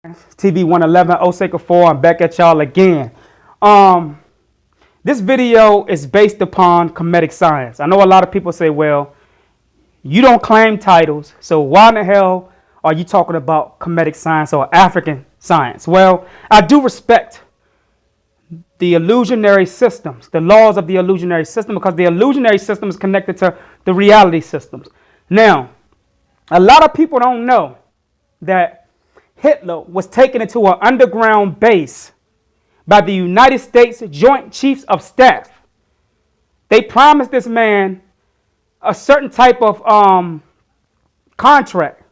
TV 111, Osei Kufuor. I'm back at y'all again. This video is based upon Kemetic science. I know a lot of people say, well, you don't claim titles, so why in the hell are you talking about Kemetic science or African science? Well, I do respect the illusionary systems, the laws of the illusionary system, because the illusionary system is connected to the reality systems. Now, a lot of people don't know that Hitler was taken into an underground base by the United States Joint Chiefs of Staff. They promised this man a certain type of contract.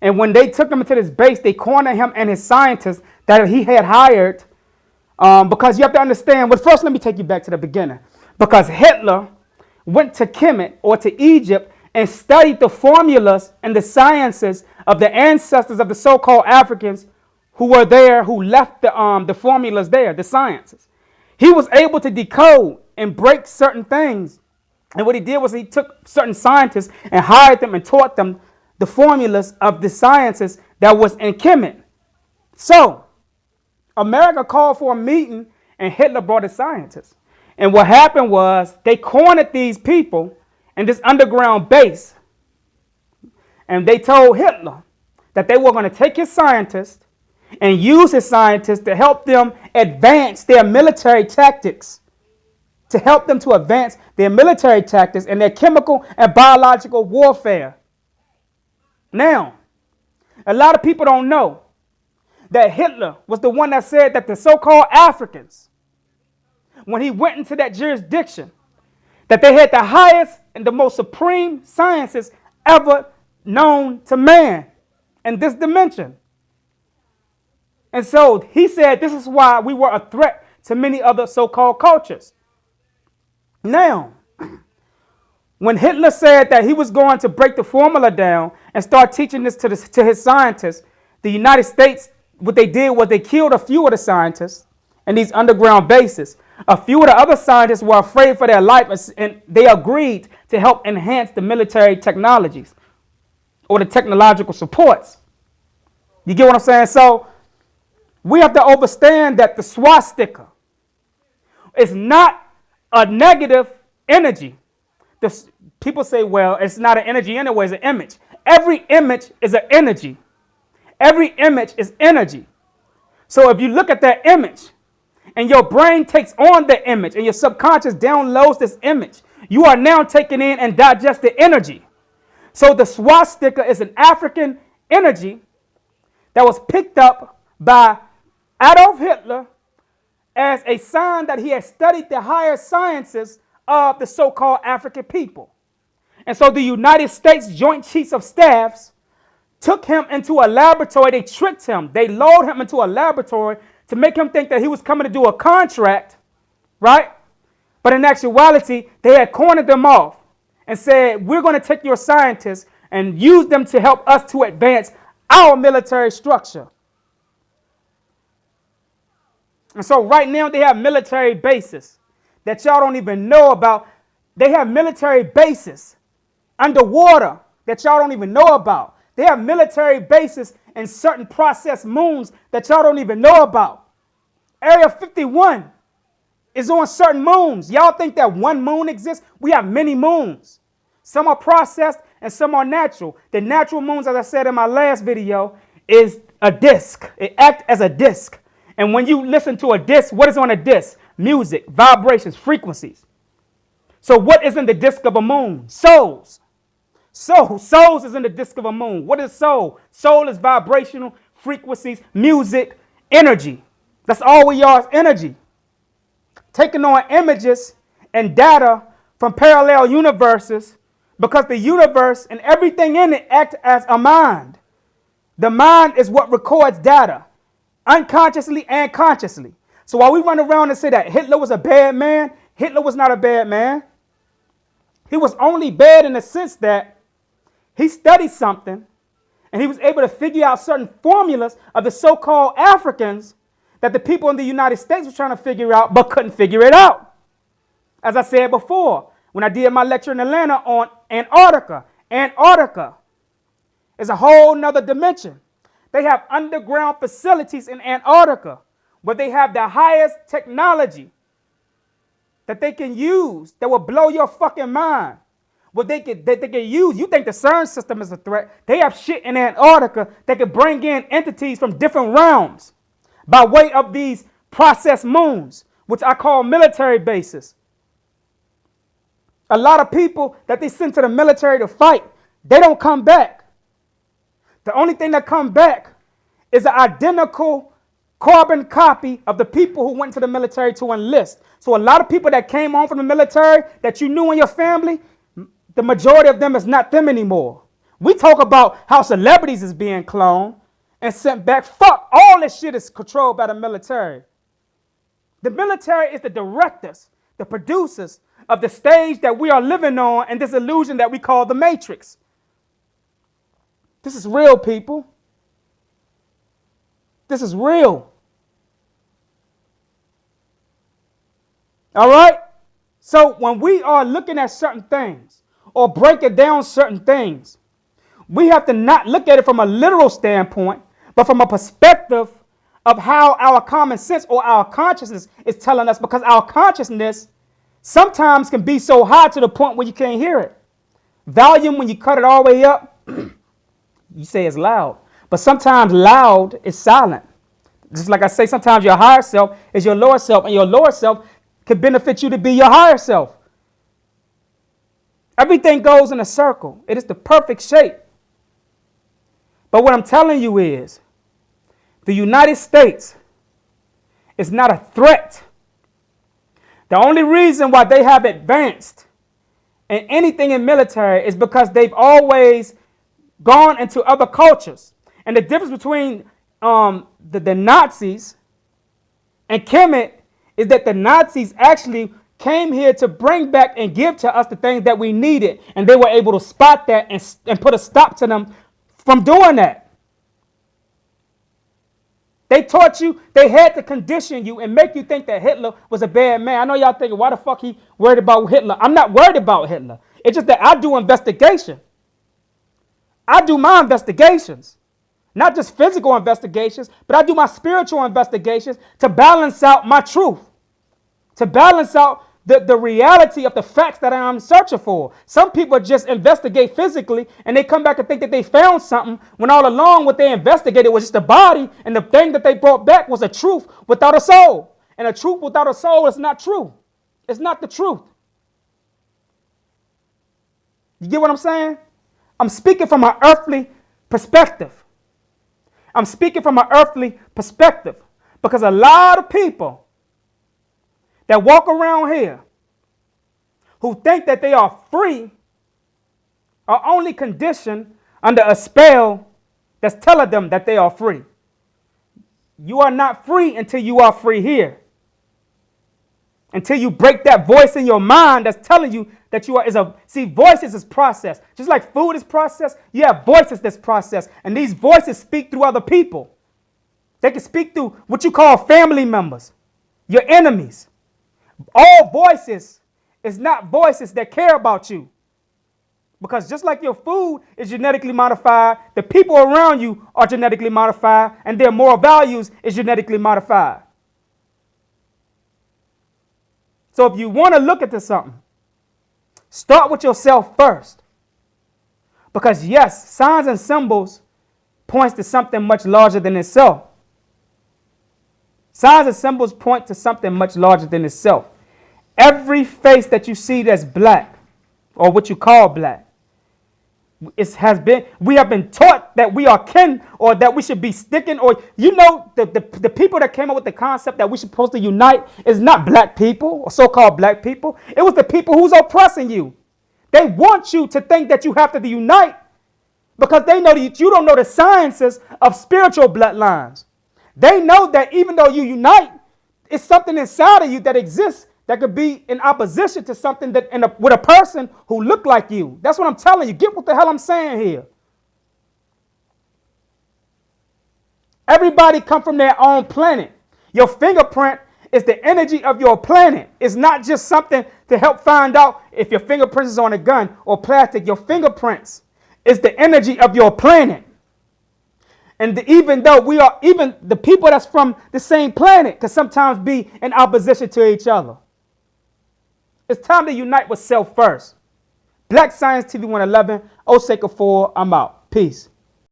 And when they took him into this base, they cornered him and his scientists that he had hired. Because you have to understand, well, first let me take you back to the beginning. Because Hitler went to Kemet or to Egypt and studied the formulas and the sciences of the ancestors of the so-called Africans who were there, who left the formulas there, the sciences. He was able to decode and break certain things. And what he did was he took certain scientists and hired them and taught them the formulas of the sciences that was in Kemet. So America called for a meeting and Hitler brought his scientists. And what happened was they cornered these people in this underground base. And they told Hitler that they were going to take his scientists and use his scientists to help them advance their military tactics, to help them to advance their military tactics and their chemical and biological warfare. Now, a lot of people don't know that Hitler was the one that said that the so-called Africans, when he went into that jurisdiction, that they had the highest and the most supreme sciences ever known to man in this dimension. And so he said this is why we were a threat to many other so-called cultures. Now, when Hitler said that he was going to break the formula down and start teaching this to his scientists, the United States, what they did was they killed a few of the scientists in these underground bases. A few of the other scientists were afraid for their life, and they agreed to help enhance the military technologies or the technological supports. You get what I'm saying? So we have to understand that the swastika is not a negative energy. People say, well, it's not an energy anyway, it's an image. Every image is an energy. Every image is energy. So if you look at that image and your brain takes on the image and your subconscious downloads this image, you are now taking in and digest the energy. So the swastika is an African energy that was picked up by Adolf Hitler as a sign that he had studied the higher sciences of the so-called African people. And so the United States Joint Chiefs of Staffs took him into a laboratory. They tricked him. They lured him into a laboratory to make him think that he was coming to do a contract, right? But in actuality, they had cornered them off and said, we're going to take your scientists and use them to help us to advance our military structure. And so right now they have military bases that y'all don't even know about. They have military bases underwater that y'all don't even know about. They have military bases in certain processed moons that y'all don't even know about. Area 51 is on certain moons. Y'all think that one moon exists? We have many moons. Some are processed and some are natural. The natural moons, as I said in my last video, is a disc. It acts as a disc. And when you listen to a disc, what is on a disc? Music, vibrations, frequencies. So what is in the disc of a moon? Souls. Souls is in the disc of a moon. What is soul? Soul is vibrational frequencies, music, energy. That's all we are, is energy. Taking on images and data from parallel universes, because the universe and everything in it act as a mind. The mind is what records data, unconsciously and consciously. So while we run around and say that Hitler was a bad man, Hitler was not a bad man. He was only bad in the sense that he studied something and he was able to figure out certain formulas of the so-called Africans that the people in the United States were trying to figure out but couldn't figure it out. As I said before, when I did my lecture in Atlanta on Antarctica, Antarctica is a whole nother dimension. They have underground facilities in Antarctica where they have the highest technology that they can use that will blow your fucking mind. What they can use. You think the CERN system is a threat. They have shit in Antarctica that can bring in entities from different realms by way of these processed moons, which I call military bases. A lot of people that they send to the military to fight, they don't come back. The only thing that come back is an identical carbon copy of the people who went to the military to enlist. So a lot of people that came home from the military that you knew in your family, the majority of them is not them anymore. We talk about how celebrities is being cloned and sent back. Fuck, all this shit is controlled by the military. The military is the directors, the producers of the stage that we are living on and this illusion that we call the Matrix. This is real, people. This is real. All right? So when we are looking at certain things or breaking down certain things, we have to not look at it from a literal standpoint, but from a perspective of how our common sense or our consciousness is telling us, because our consciousness sometimes can be so high to the point where you can't hear it. Volume, when you cut it all the way up, you say it's loud. But sometimes loud is silent. Just like I say, sometimes your higher self is your lower self, and your lower self can benefit you to be your higher self. Everything goes in a circle. It is the perfect shape. But what I'm telling you is, the United States is not a threat. The only reason why they have advanced in anything in military is because they've always gone into other cultures. And the difference between the Nazis and Kemetic is that the Nazis actually came here to bring back and give to us the things that we needed. And they were able to spot that and put a stop to them from doing that. They taught you, they had to condition you and make you think that Hitler was a bad man. I know y'all thinking, why the fuck he worried about Hitler? I'm not worried about Hitler. It's just that I do investigation. I do my investigations. Not just physical investigations, but I do my spiritual investigations to balance out my truth. To balance out the reality of the facts that I'm searching for. Some people just investigate physically and they come back and think that they found something when all along what they investigated was just a body, and the thing that they brought back was a truth without a soul. And a truth without a soul is not true. It's not the truth. You get what I'm saying? I'm speaking from an earthly perspective. I'm speaking from an earthly perspective because a lot of people that walk around here who think that they are free are only conditioned under a spell that's telling them that they are free. You are not free until you are free here. Until you break that voice in your mind that's telling you that you are. See, voices is processed. Just like food is processed, you have voices that's processed. And these voices speak through other people. They can speak through what you call family members, your enemies. All voices is not voices that care about you. Because just like your food is genetically modified, the people around you are genetically modified, and their moral values is genetically modified. So if you want to look into something, start with yourself first. Because yes, signs and symbols points to something much larger than itself. Signs and symbols point to something much larger than itself. Every face that you see that's black, or what you call black, we have been taught that we are kin, or that we should be sticking, or the people that came up with the concept that we should supposed to unite is not black people or so-called black people. It was the people who's oppressing you. They want you to think that you have to unite because they know that you don't know the sciences of spiritual bloodlines. They know that even though you unite, it's something inside of you that exists that could be in opposition to something with a person who look like you. That's what I'm telling you. Get what the hell I'm saying here. Everybody come from their own planet. Your fingerprint is the energy of your planet. It's not just something to help find out if your fingerprint is on a gun or plastic. Your fingerprints is the energy of your planet. And even though we are, even the people that's from the same planet can sometimes be in opposition to each other. It's time to unite with self first. Black Science TV 111, Osei Kufuor, I'm out. Peace.